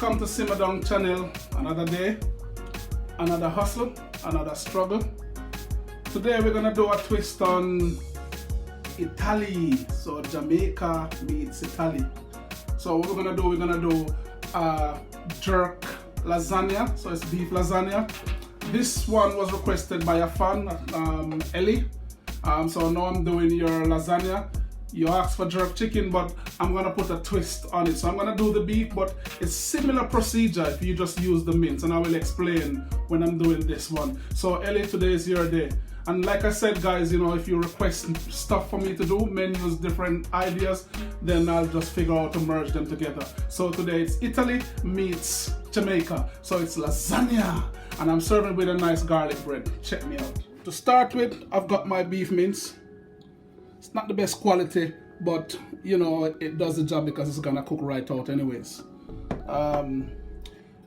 Welcome to Simma Dung channel. Another day, another hustle, another struggle. Today we're gonna do a twist on Italy. So Jamaica meets Italy. So what we're gonna do jerk lasagna. So it's beef lasagna. This one was requested by a fan, Ellie. So now I'm doing your lasagna. You asked for jerk chicken, but I'm gonna put a twist on it. So I'm gonna do the beef, but it's similar procedure if you just use the mince, and I will explain when I'm doing this one. So Ellie, today is your day. And like I said, guys, you know, if you request stuff for me to do, menus, different ideas, then I'll just figure out to merge them together. So today it's Italy meets Jamaica. So it's lasagna, and I'm serving with a nice garlic bread. Check me out. To start with, I've got my beef mince. It's not the best quality, but you know, it does the job because it's gonna cook right out anyways.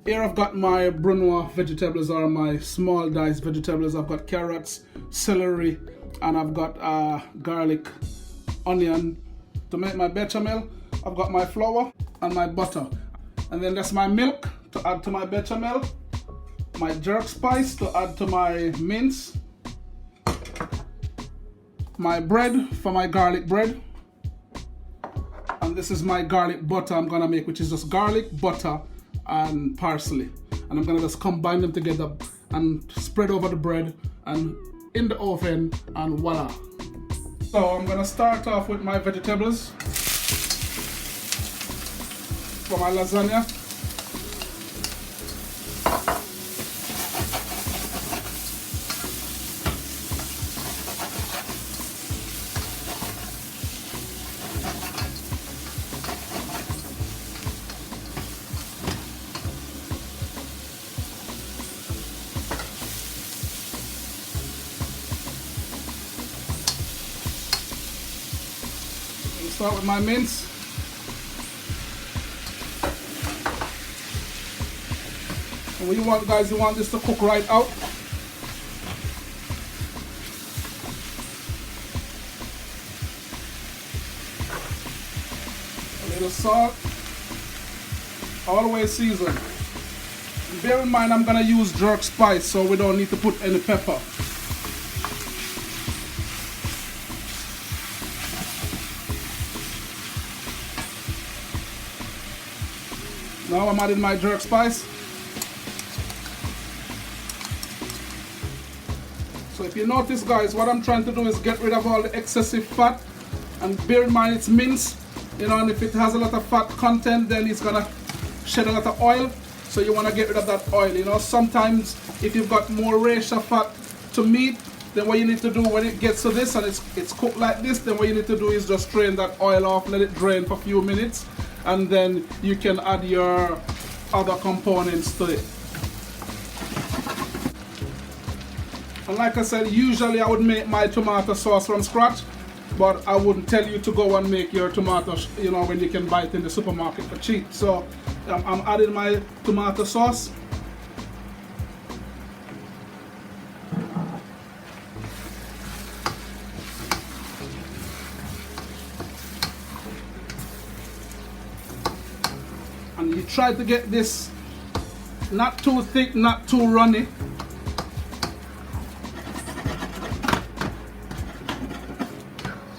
Here I've got my brunoise vegetables, or my small diced vegetables. I've got carrots, celery, and I've got garlic, onion. To make my bechamel, I've got my flour and my butter. And then that's my milk to add to my bechamel, my jerk spice to add to my mince, my bread for my garlic bread, and this is my garlic butter I'm gonna make, which is just garlic, butter, and parsley. And I'm gonna just combine them together and spread over the bread and in the oven, and voila. So I'm gonna start off with my vegetables for my lasagna. Start with my mince. And what you want, guys, you want this to cook right out. A little salt. Always seasoned. Bear in mind, I'm gonna use jerk spice, so we don't need to put any pepper. Now I'm adding my jerk spice. So if you notice, guys, what I'm trying to do is get rid of all the excessive fat. And bear in mind it's mince, you know, and if it has a lot of fat content, then it's gonna shed a lot of oil. So you wanna get rid of that oil, you know. Sometimes if you've got more ratio fat to meat, then what you need to do when it gets to this and it's cooked like this, then what you need to do is just drain that oil off, let it drain for a few minutes, and then you can add your other components to it. And like I said, usually I would make my tomato sauce from scratch, but I wouldn't tell you to go and make your tomatoes, you know, when you can buy it in the supermarket for cheap. So I'm adding my tomato sauce. And you try to get this not too thick, not too runny.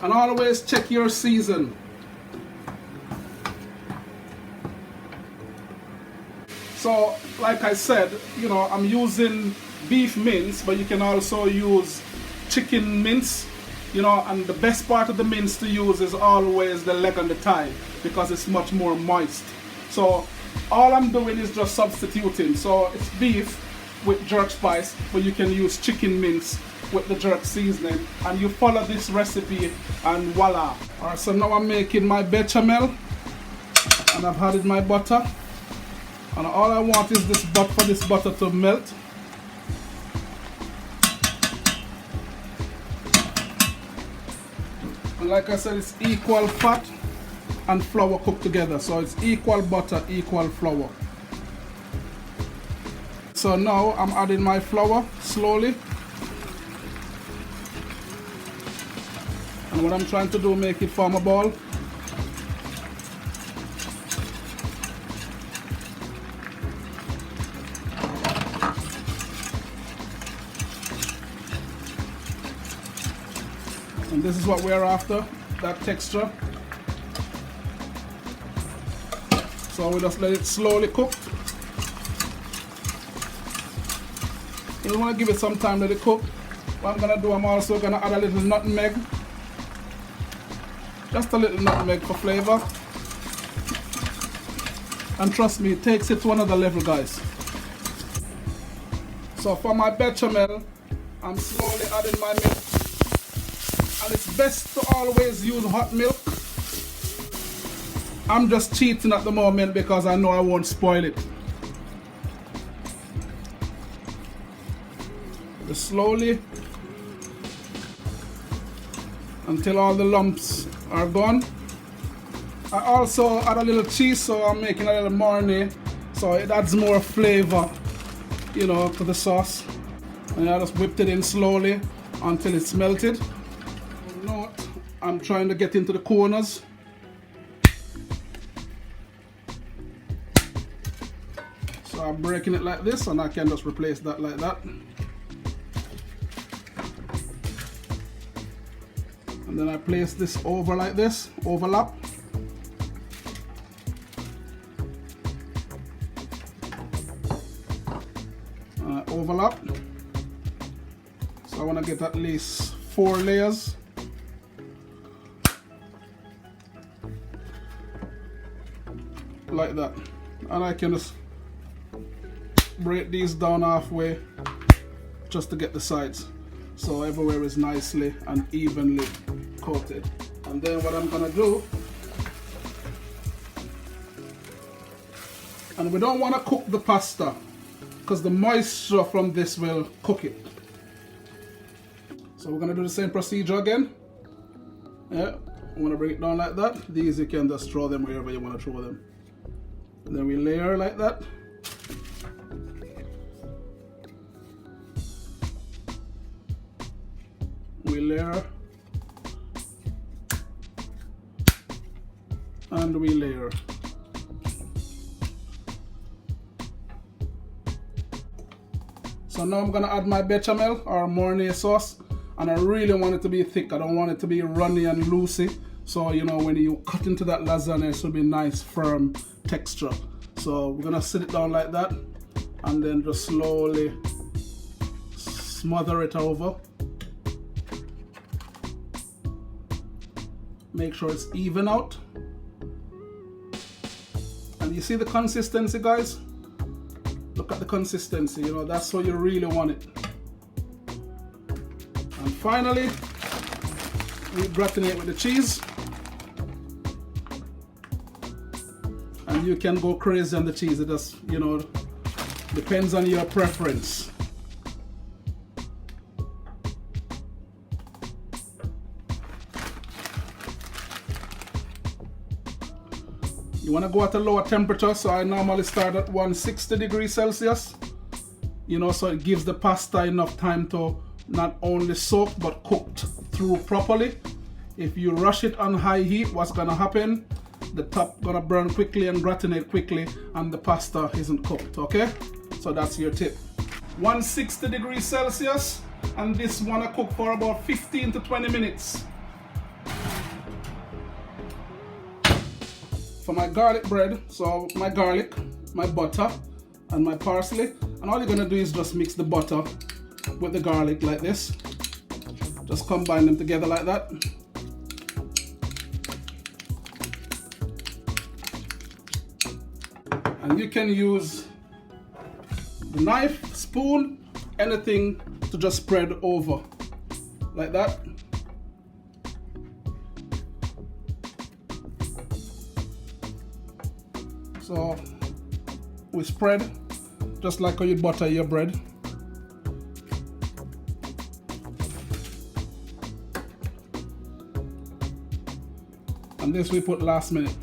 And always check your season. So, like I said, you know, I'm using beef mince, but you can also use chicken mince, you know, and the best part of the mince to use is always the leg and the thigh, because it's much more moist. So all I'm doing is just substituting. So it's beef with jerk spice, but you can use chicken mince with the jerk seasoning, and you follow this recipe and voila. Alright, so now I'm making my bechamel, and I've added my butter, and all I want is this butter to melt. And like I said, it's equal fat and flour cooked together, so it's equal butter, equal flour. So now I'm adding my flour slowly, and what I'm trying to do, make it form a ball. And this is what we're after, that texture. So we just let it slowly cook. You want to give it some time to let it cook. What I'm gonna do, I'm also gonna add a little nutmeg. Just a little nutmeg for flavor. And trust me, it takes it to another level, guys. So for my bechamel, I'm slowly adding my milk. And it's best to always use hot milk. I'm just cheating at the moment because I know I won't spoil it. Just slowly until all the lumps are gone. I also add a little cheese, so I'm making a little marinade, so it adds more flavor, you know, to the sauce. And I just whipped it in slowly until it's melted. Note, I'm trying to get into the corners. So I'm breaking it like this, and I can just replace that like that. And then I place this over like this, overlap. Overlap. So I want to get at least 4 layers. Like that. And I can just break these down halfway just to get the sides. So everywhere is nicely and evenly coated. And then what I'm gonna do, and we don't want to cook the pasta because the moisture from this will cook it. So we're gonna do the same procedure again. Yeah, I want to break it down like that. These you can just throw them wherever you want to throw them. And then we layer like that. We layer and we layer. So now I'm gonna add my bechamel or mornay sauce, and I really want it to be thick. I don't want it to be runny and loosey. So you know, when you cut into that lasagna, it should be nice firm texture. So we're gonna sit it down like that and then just slowly smother it over. Make sure it's even out. And you see the consistency, guys? Look at the consistency, you know, that's how you really want it. And finally, we gratinate with the cheese. And you can go crazy on the cheese, it just, you know, depends on your preference. You want to go at a lower temperature, so I normally start at 160 degrees Celsius. You know, so it gives the pasta enough time to not only soak but cooked through properly. If you rush it on high heat, what's gonna happen? The top gonna burn quickly and gratinate quickly, and the pasta isn't cooked. Okay, so that's your tip. 160 degrees Celsius, and this wanna cook for about 15 to 20 minutes. For my garlic bread, so my garlic, my butter, and my parsley, and all you're gonna do is just mix the butter with the garlic like this. Just combine them together like that. And you can use the knife, spoon, anything to just spread over like that. So we spread just like how you butter your bread. And this we put last minute.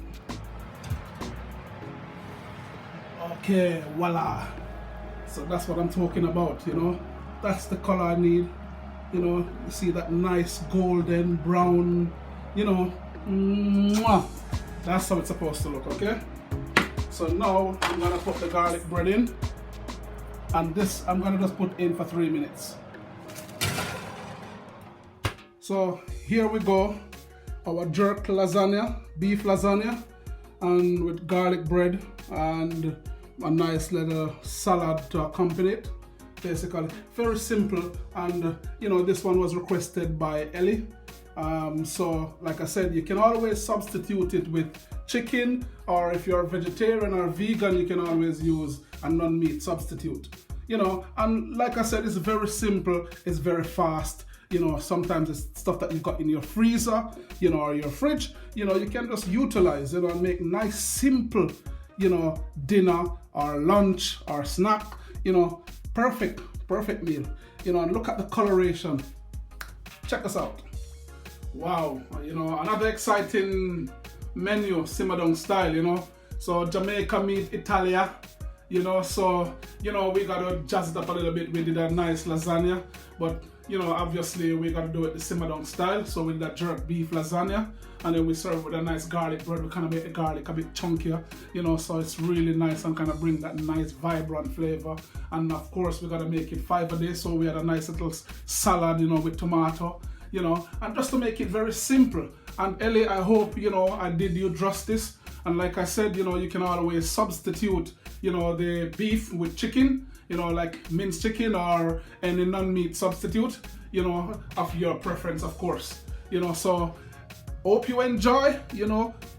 Okay, voila. So that's what I'm talking about, you know. That's the color I need. You know, you see that nice golden brown, you know. Mwah. That's how it's supposed to look, okay? So now I'm gonna put the garlic bread in, and this I'm gonna just put in for 3 minutes. So here we go, our jerk lasagna, beef lasagna, and with garlic bread and a nice little salad to accompany it. Basically, very simple, and this one was requested by Ellie. So like I said, you can always substitute it with chicken, or if you're a vegetarian or vegan, you can always use a non-meat substitute. And like I said, it's very simple, it's very fast. Sometimes it's stuff that you've got in your freezer, or your fridge, you can just utilize, and make nice, simple, dinner or lunch or snack, perfect meal, and look at the coloration. Check us out. Wow, another exciting menu, Simma Dung style, so Jamaica meet Italia, so, we gotta jazz it up a little bit. We did a nice lasagna, but, obviously we gotta do it the Simma Dung style, so with that jerk beef lasagna, and then we serve with a nice garlic bread. We kind of make the garlic a bit chunkier, so it's really nice and kind of bring that nice vibrant flavor. And of course, we gotta make it 5 a day, so we had a nice little salad, with tomato, and just to make it very simple. And Ellie, I hope, I did you justice. And like I said, you can always substitute, the beef with chicken, like minced chicken or any non-meat substitute, of your preference, of course. So hope you enjoy,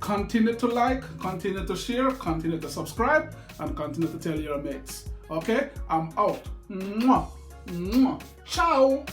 continue to like, continue to share, continue to subscribe, and continue to tell your mates. Okay, I'm out. Mwah. Mwah. Ciao.